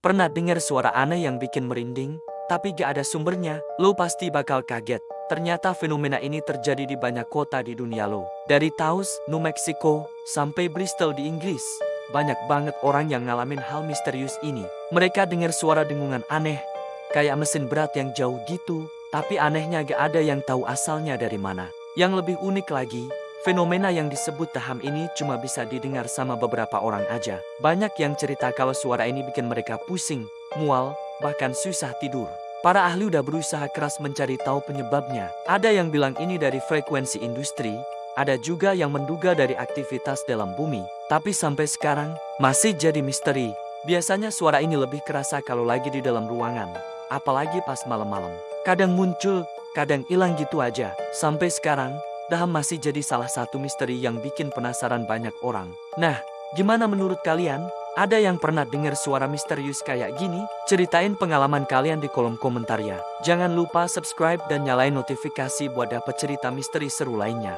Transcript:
Pernah dengar suara aneh yang bikin merinding, tapi gak ada sumbernya? Lo pasti bakal kaget. Ternyata fenomena ini terjadi di banyak kota di dunia lo. Dari Taos, New Mexico, sampai Bristol di Inggris. Banyak banget orang yang ngalamin hal misterius ini. Mereka dengar suara dengungan aneh, kayak mesin berat yang jauh gitu. Tapi anehnya gak ada yang tahu asalnya dari mana. Yang lebih unik lagi, fenomena yang disebut daham ini cuma bisa didengar sama beberapa orang aja. Banyak yang cerita kalau suara ini bikin mereka pusing, mual, bahkan susah tidur. Para ahli udah berusaha keras mencari tahu penyebabnya. Ada yang bilang ini dari frekuensi industri, ada juga yang menduga dari aktivitas dalam bumi. Tapi sampai sekarang, masih jadi misteri. Biasanya suara ini lebih kerasa kalau lagi di dalam ruangan, apalagi pas malam-malam. Kadang muncul, kadang hilang gitu aja. Sampai sekarang, daham masih jadi salah satu misteri yang bikin penasaran banyak orang. Nah, gimana menurut kalian? Ada yang pernah dengar suara misterius kayak gini? Ceritain pengalaman kalian di kolom komentar ya. Jangan lupa subscribe dan nyalain notifikasi buat dapet cerita misteri seru lainnya.